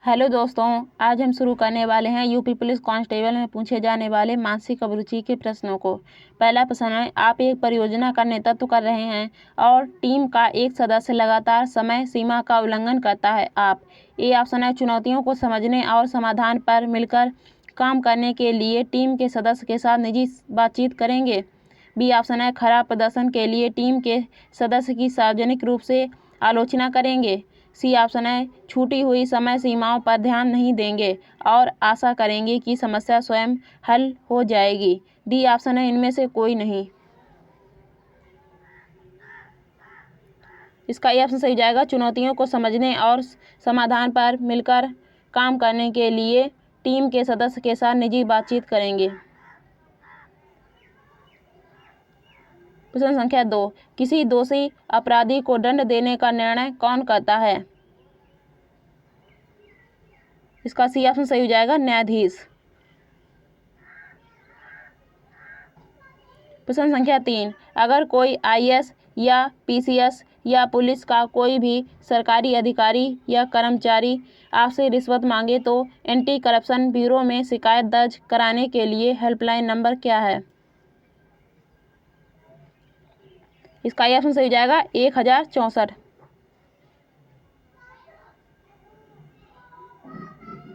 Hello दोस्तों, आज हम शुरू करने वाले हैं यूपी पुलिस कांस्टेबल में पूछे जाने वाले मानसिक अभिरुचि के प्रश्नों को। पहला प्रश्न है, आप एक परियोजना का नेतृत्व कर रहे हैं और टीम का एक सदस्य लगातार समय सीमा का उल्लंघन करता है। आप ए ऑप्शन है, चुनौतियों को समझने और समाधान पर मिलकर काम करने के लिए टीम के सदस्य के साथ निजी बातचीत करेंगे। बी ऑप्शन है, खराब प्रदर्शन के लिए टीम के सदस्य की सार्वजनिक रूप से आलोचना करेंगे। सी ऑप्शन है, छूटी हुई समय सीमाओं पर ध्यान नहीं देंगे और आशा करेंगे कि समस्या स्वयं हल हो जाएगी। डी ऑप्शन है, इनमें से कोई नहीं। इसका ये ऑप्शन सही हो जाएगा, चुनौतियों को समझने और समाधान पर मिलकर काम करने के लिए टीम के सदस्य के साथ निजी बातचीत करेंगे। प्रश्न संख्या 2, किसी दोषी अपराधी को दंड देने का निर्णय कौन करता है? इसका सी ऑप्शन सही हो जाएगा, न्यायाधीश। प्रश्न संख्या 3, अगर कोई आईएएस या पीसीएस या पुलिस का कोई भी सरकारी अधिकारी या कर्मचारी आपसे रिश्वत मांगे तो एंटी करप्शन ब्यूरो में शिकायत दर्ज कराने के लिए हेल्पलाइन नंबर क्या है? इसका ये ऑप्शन सही हो जाएगा, 1064।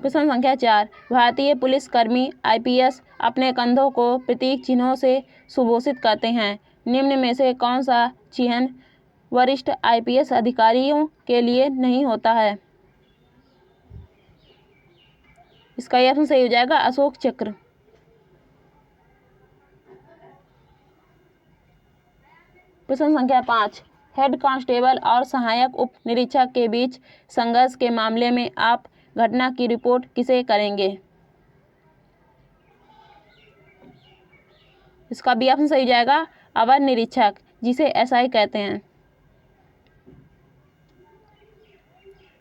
प्रश्न संख्या 4, भारतीय पुलिसकर्मी आईपीएस अपने कंधों को प्रतीक चिन्हों से सुभूषित करते हैं। निम्न में से कौन सा चिन्ह वरिष्ठ आईपीएस अधिकारियों के लिए नहीं होता है? इसका ये ऑप्शन सही हो जाएगा, अशोक चक्र। प्रश्न संख्या 5, हेड कांस्टेबल और सहायक उप निरीक्षक के बीच संघर्ष के मामले में आप घटना की रिपोर्ट किसे करेंगे? इसका बी ऑप्शन सही हो जाएगा, अवर निरीक्षक, जिसे एसआई कहते हैं।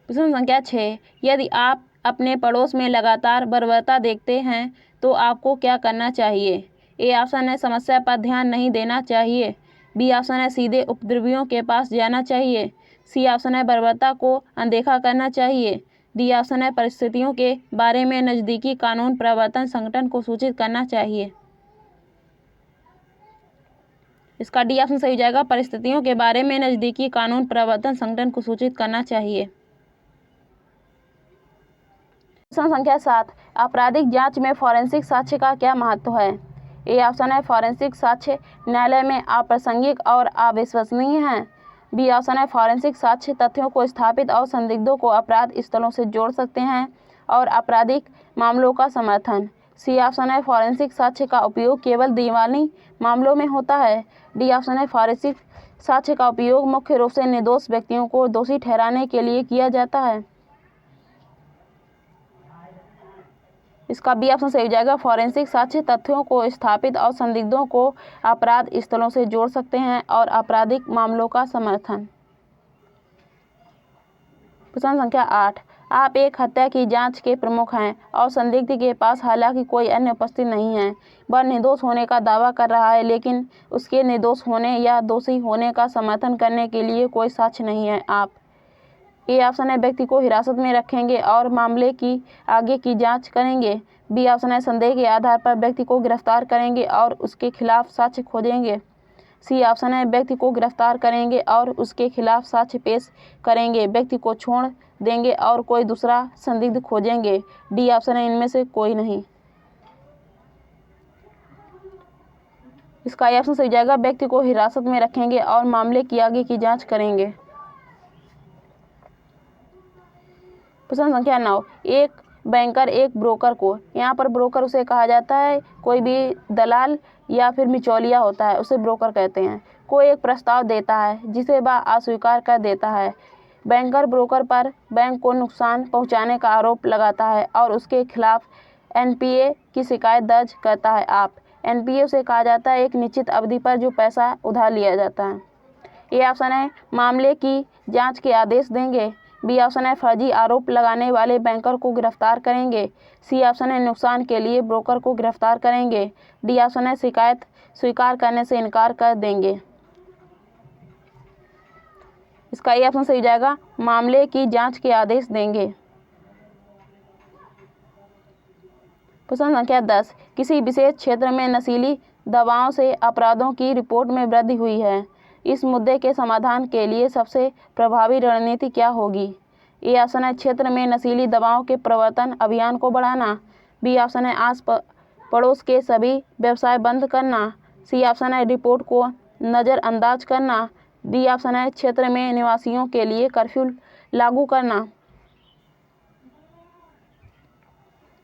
प्रश्न संख्या 6, यदि आप अपने पड़ोस में लगातार बर्बरता देखते हैं तो आपको क्या करना चाहिए? ए ऑप्शन है, समस्या पर ध्यान नहीं देना चाहिए। बी ऑप्शन है, सीधे उपद्रवियों के पास जाना चाहिए। सी ऑप्शन है, बर्बरता को अनदेखा करना चाहिए। डी ऑप्शन है, परिस्थितियों के बारे में नज़दीकी कानून प्रवर्तन संगठन को सूचित करना चाहिए। इसका डी ऑप्शन सही हो जाएगा, परिस्थितियों के बारे में नज़दीकी कानून प्रवर्तन संगठन को सूचित करना चाहिए। प्रश्न संख्या 7, आपराधिक जांच में फॉरेंसिक साक्ष्य का क्या महत्व है? ए ऑप्शन है, फॉरेंसिक साक्ष्य न्यायालय में अप्रासंगिक और अविश्वसनीय हैं। बी ऑप्शन है, फॉरेंसिक साक्ष्य तथ्यों को स्थापित और संदिग्धों को अपराध स्थलों से जोड़ सकते हैं और आपराधिक मामलों का समर्थन। सी ऑप्शन है, फॉरेंसिक साक्ष्य का उपयोग केवल दीवानी मामलों में होता है। डी ऑप्शन है, फॉरेंसिक साक्ष्य का उपयोग मुख्य रूप से निर्दोष व्यक्तियों को दोषी ठहराने के लिए किया जाता है। इसका बी ऑप्शन सही हो जाएगा, फॉरेंसिक साक्ष्य तथ्यों को स्थापित और संदिग्धों को अपराध स्थलों से जोड़ सकते हैं और आपराधिक मामलों का समर्थन। प्रश्न संख्या 8, आप एक हत्या की जांच के प्रमुख हैं और संदिग्ध के पास हालांकि कोई अन्य उपस्थित नहीं है। वह निर्दोष होने का दावा कर रहा है लेकिन उसके निर्दोष होने या दोषी होने का समर्थन करने के लिए कोई साक्ष्य नहीं है। आप ए ऑप्शन है, व्यक्ति को हिरासत में रखेंगे और मामले की आगे की जांच करेंगे। बी ऑप्शन है, संदेह के आधार पर व्यक्ति को गिरफ्तार करेंगे और उसके खिलाफ साक्ष्य खोजेंगे। सी ऑप्शन है, व्यक्ति को गिरफ्तार करेंगे और उसके खिलाफ साक्ष्य पेश करेंगे, व्यक्ति को छोड़ देंगे और कोई दूसरा संदिग्ध खोजेंगे। डी ऑप्शन है, इनमें से कोई नहीं। इसका ऑप्शन सही जाएगा, व्यक्ति को हिरासत में रखेंगे और मामले की आगे की जाँच करेंगे। प्रश्न संख्या 9, एक बैंकर एक ब्रोकर को, यहाँ पर ब्रोकर उसे कहा जाता है, कोई भी दलाल या फिर बिचौलिया होता है उसे ब्रोकर कहते हैं, कोई एक प्रस्ताव देता है जिसे वह अस्वीकार कर देता है। बैंकर ब्रोकर पर बैंक को नुकसान पहुँचाने का आरोप लगाता है और उसके खिलाफ एनपीए की शिकायत दर्ज करता है। आप एनपीए उसे कहा जाता है, एक निश्चित अवधि पर जो पैसा उधार लिया जाता है। ये ऑप्शन है, मामले की जाँच के आदेश देंगे। बी ऑप्शन है, फर्जी आरोप लगाने वाले बैंकर को गिरफ्तार करेंगे। सी ऑप्शन है, नुकसान के लिए ब्रोकर को गिरफ्तार करेंगे। डी ऑप्शन है, शिकायत स्वीकार करने से इनकार कर देंगे। इसका ये ऑप्शन सही जाएगा, मामले की जांच के आदेश देंगे। प्रश्न संख्या 10, किसी विशेष क्षेत्र में नशीली दवाओं से अपराधों की रिपोर्ट में वृद्धि हुई है। इस मुद्दे के समाधान के लिए सबसे प्रभावी रणनीति क्या होगी? ए ऑप्शन है क्षेत्र में नशीली दवाओं के प्रवर्तन अभियान को बढ़ाना। बी ऑप्शन है आस पड़ोस के सभी व्यवसाय बंद करना। सी ऑप्शन है रिपोर्ट को नज़रअंदाज करना। डी ऑप्शन है क्षेत्र में निवासियों के लिए कर्फ्यू लागू करना।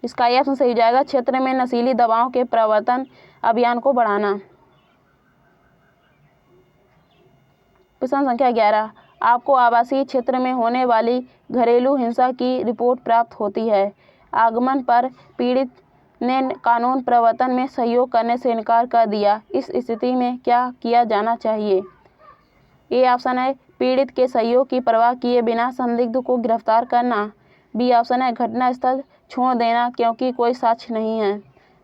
इसका ये ऑप्शन सही हो जाएगा, क्षेत्र में नशीली दवाओं के प्रवर्तन अभियान को बढ़ाना। प्रश्न संख्या 11, आपको आवासीय क्षेत्र में होने वाली घरेलू हिंसा की रिपोर्ट प्राप्त होती है। आगमन पर पीड़ित ने कानून प्रवर्तन में सहयोग करने से इनकार कर दिया। इस स्थिति में क्या किया जाना चाहिए? ए ऑप्शन है पीड़ित के सहयोग की परवाह किए बिना संदिग्ध को गिरफ्तार करना। बी ऑप्शन है घटनास्थल छोड़ देना क्योंकि कोई साक्ष्य नहीं है।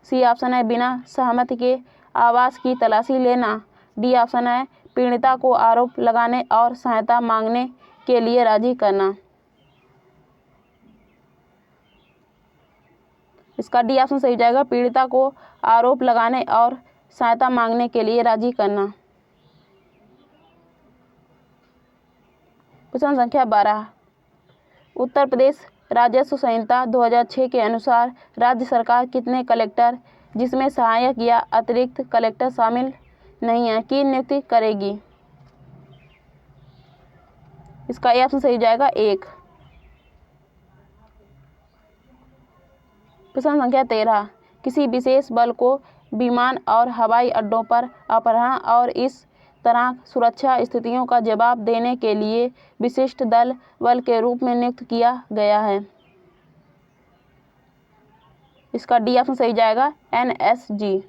सी ऑप्शन है बिना सहमति के आवास की तलाशी लेना। डी ऑप्शन है पीड़िता को आरोप लगाने और सहायता मांगने के लिए राजी करना। इसका डी ऑप्शन सही जाएगा, पीड़िता को आरोप लगाने और सहायता मांगने के लिए राजी करना। प्रश्न संख्या 12, उत्तर प्रदेश राजस्व संहिता 2006 के अनुसार राज्य सरकार कितने कलेक्टर, जिसमें सहायक या अतिरिक्त कलेक्टर शामिल नहीं है, की नियुक्ति करेगी? इसका ए ऑप्शन सही जाएगा 1। प्रश्न संख्या 13, किसी विशेष बल को विमान और हवाई अड्डों पर अपहरण और इस तरह सुरक्षा स्थितियों का जवाब देने के लिए विशिष्ट दल बल के रूप में नियुक्त किया गया है। इसका डी ऑप्शन सही जाएगा NSG।